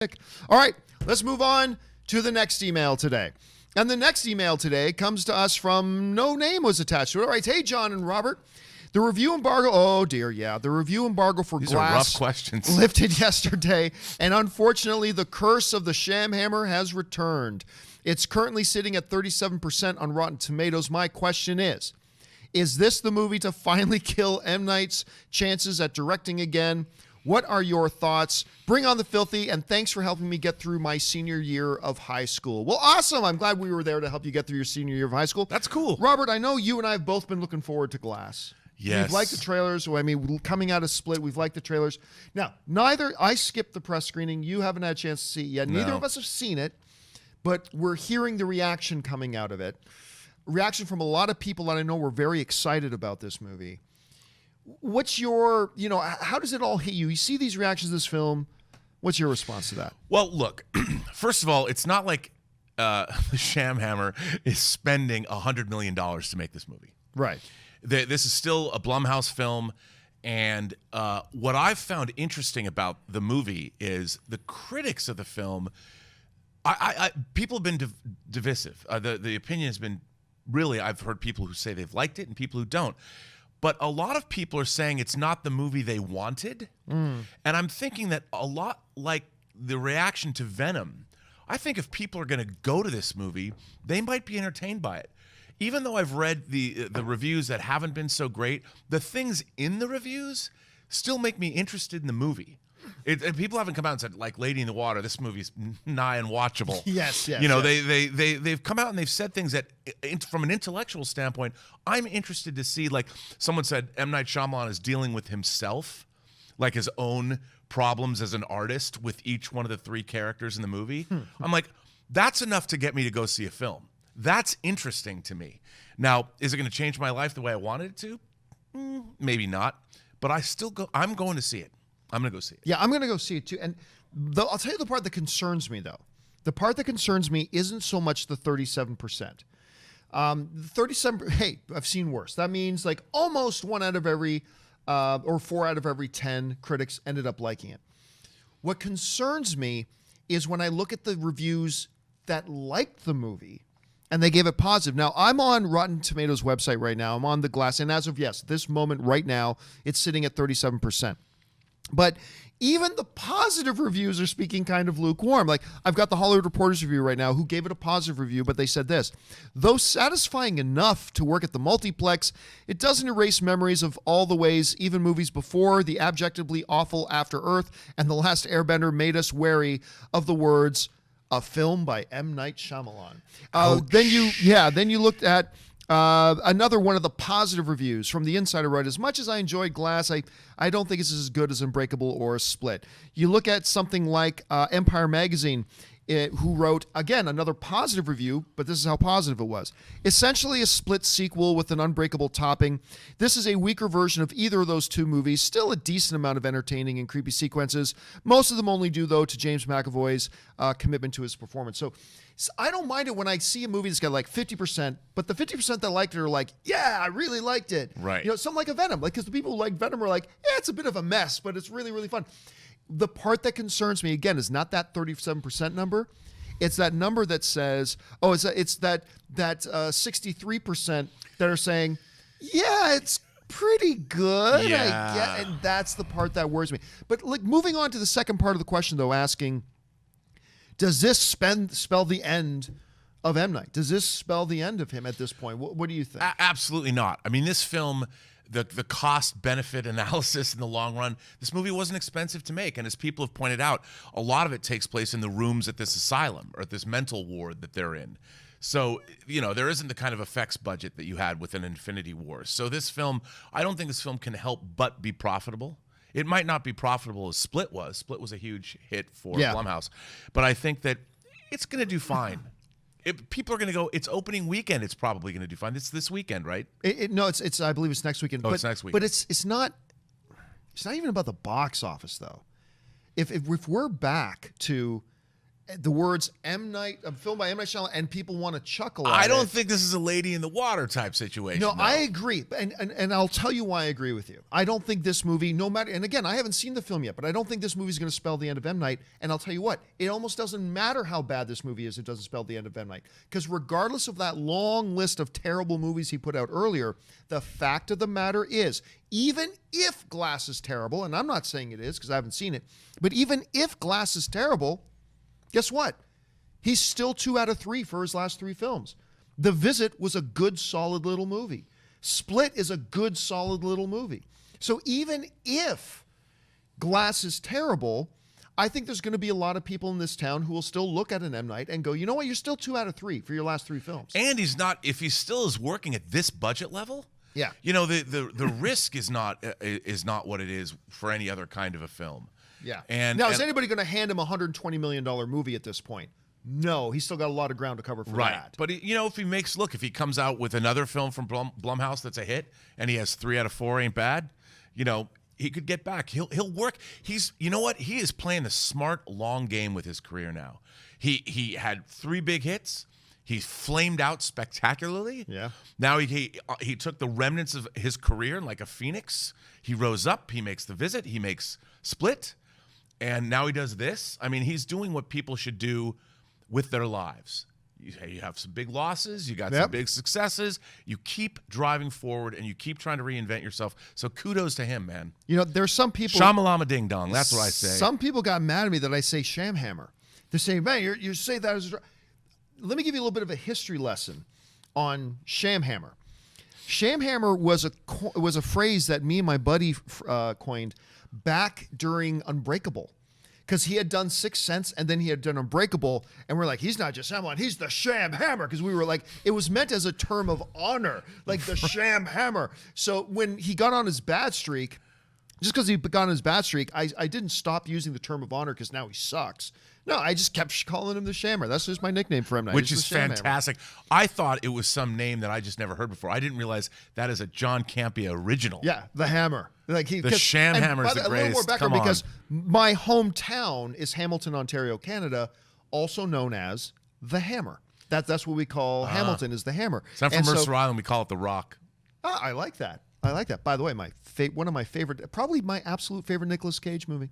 All right, let's move on to the next email today. And the next email today comes to us from no name was attached to it. All right, hey, John and Robert. The review embargo, oh dear, yeah. The review embargo for These Glass are rough questions. lifted yesterday, and unfortunately, the curse of the Sham-Hammer has returned. It's currently sitting at 37% on Rotten Tomatoes. My question is this the movie to finally kill M. Night's chances at directing again? What are your thoughts? Bring on the filthy, and thanks for helping me get through my senior year of high school. Well, awesome. I'm glad we were there to help you get through your senior year of high school. That's cool. Robert, I know you and I have both been looking forward to Glass. Yes. We've liked the trailers. I mean, coming out of Split, we've liked the trailers. Now, I skipped the press screening. You haven't had a chance to see it yet. Neither of us have seen it, but we're hearing the reaction coming out of it. Reaction from a lot of people that I know were very excited about this movie. What's your, how does it all hit you? You see these reactions to this film. What's your response to that? Well, look, first of all, it's not like the Sham-Hammer is spending $100 million to make this movie. Right. This is still a Blumhouse film. And what I've found interesting about the movie is the critics of the film, people have been divisive. The opinion has been really, I've heard people who say they've liked it and people who don't. But a lot of people are saying it's not the movie they wanted. And I'm thinking that a lot like the reaction to Venom, I think if people are going to go to this movie, they might be entertained by it. Even though I've read the reviews that haven't been so great, the things in the reviews still make me interested in the movie. People haven't come out and said, like Lady in the Water, this movie's nigh unwatchable. Yes. They've come out and they've said things that, from an intellectual standpoint, I'm interested to see. Like someone said, M. Night Shyamalan is dealing with himself, like his own problems as an artist with each one of the three characters in the movie. I'm like, that's enough to get me to go see a film. That's interesting to me. Now, is it going to change my life the way I wanted it to? Maybe not. But I'm going to see it. I'm going to go see it. Yeah, I'm going to go see it too. And I'll tell you the part that concerns me, though. The part that concerns me isn't so much the 37%. 37, hey, I've seen worse. That means like almost 1 out of every, or 4 out of every 10 critics ended up liking it. What concerns me is when I look at the reviews that liked the movie and they gave it positive. Now, I'm on Rotten Tomatoes website right now. I'm on the Glass. And as of, this moment right now, it's sitting at 37%. But even the positive reviews are speaking kind of lukewarm. Like I've got the Hollywood Reporter's review right now who gave it a positive review, but they said this: though satisfying enough to work at the multiplex, it doesn't erase memories of all the ways even movies before The Abjectly Awful After Earth and The Last Airbender made us wary of the words, a film by M. Night Shyamalan. Then you looked at another one of the positive reviews from The Insider wrote, as much as I enjoyed Glass, I don't think it's as good as Unbreakable or Split. You look at something like Empire Magazine, who wrote, again, another positive review, but this is how positive it was. Essentially a Split sequel with an Unbreakable topping. This is a weaker version of either of those two movies. Still a decent amount of entertaining and creepy sequences. Most of them only due, though, to James McAvoy's commitment to his performance. So I don't mind it when I see a movie that's got like 50%, but the 50% that liked it are like, yeah, I really liked it. Right. Something like a Venom. Like, because the people who like Venom are like, yeah, it's a bit of a mess, but it's really, really fun. The part that concerns me, again, is not that 37% number. It's that number that says, it's that 63% that are saying, yeah, it's pretty good. Yeah. And that's the part that worries me. But like moving on to the second part of the question, though, asking, does this spell the end of M. Night? Does this spell the end of him at this point? What do you think? Absolutely not. I mean, this film, the cost-benefit analysis in the long run, this movie wasn't expensive to make. And as people have pointed out, a lot of it takes place in the rooms at this asylum or at this mental ward that they're in. So, there isn't the kind of effects budget that you had with an Infinity War. So this film, I don't think this film can help but be profitable. It might not be profitable as Split was. Split was a huge hit for Blumhouse. But I think that it's going to do fine. People are going to go, it's opening weekend, it's probably going to do fine. It's this weekend, right? No, it's I believe it's next weekend. It's next weekend. But it's not even about the box office, though. If we're back to the words M. Night, film by M. Night Shyamalan, and people want to chuckle at I don't it. think this is a lady in the water type situation. No, though. I agree. And I'll tell you why I agree with you. I don't think this movie, no matter, and again, I haven't seen the film yet, but I don't think this movie is going to spell the end of M. Night. And I'll tell you what, it almost doesn't matter how bad this movie is, it doesn't spell the end of M. Night. Because regardless of that long list of terrible movies he put out earlier, the fact of the matter is, even if Glass is terrible, and I'm not saying it is because I haven't seen it, but even if Glass is terrible, guess what? He's still 2 out of 3 for his last 3 films. The Visit was a good, solid little movie. Split is a good, solid little movie. So even if Glass is terrible, I think there's going to be a lot of people in this town who will still look at an M. Night and go, you know what? You're still 2 out of 3 for your last 3 films. And he's not, if he still is working at this budget level, Yeah. you know, the risk is not what it is for any other kind of a film. Yeah. And now, is anybody going to hand him a $120 million movie at this point? No, he's still got a lot of ground to cover for that. But you know, if he comes out with another film from Blumhouse that's a hit, and he has 3 out of 4 ain't bad, you know, he could get back. He'll work. You know what? He is playing the smart long game with his career now. He had 3 big hits. He flamed out spectacularly. Yeah. Now he took the remnants of his career like a phoenix. He rose up. He makes The Visit. He makes Split, and now he does this. I mean, he's doing what people should do with their lives. You have some big losses, you got some big successes, you keep driving forward and you keep trying to reinvent yourself. So kudos to him, man. You know, there's some people... Shamalama ding dong, that's what I say. Some people got mad at me that I say Sham-Hammer. They're saying, man, you say that as... Let me give you a little bit of a history lesson on Sham-Hammer. Sham-Hammer was a phrase that me and my buddy coined back during Unbreakable. Because he had done Sixth Sense and then he had done Unbreakable, and we're like, he's not just Shyamalan, he's the Sham-Hammer. Because we were like, it was meant as a term of honor, like the Sham-Hammer. So when he got on his bad streak, just because he got on his bad streak, I didn't stop using the term of honor because now he sucks. No, I just kept calling him the Shammer. That's just my nickname for him now. Which is fantastic. I thought it was some name that I just never heard before. I didn't realize that is a John Campea original. Yeah, the Hammer. Like the Sham-Hammer is the greatest. A little more background because my hometown is Hamilton, Ontario, Canada, also known as the Hammer. That's what we call Hamilton is the Hammer. So from Mercer Island, we call it the Rock. I like that. I like that. By the way, one of my favorite, probably my absolute favorite Nicolas Cage movie.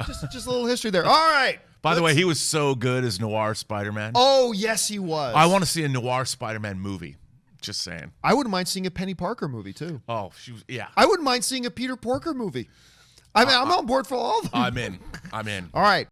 Just a little history there. All right. By the way, he was so good as Noir Spider-Man. Oh, yes, he was. I want to see a Noir Spider-Man movie. Just saying. I wouldn't mind seeing a Penny Parker movie, too. Oh, yeah. I wouldn't mind seeing a Peter Porker movie. I mean, I'm on board for all of them. I'm in. All right.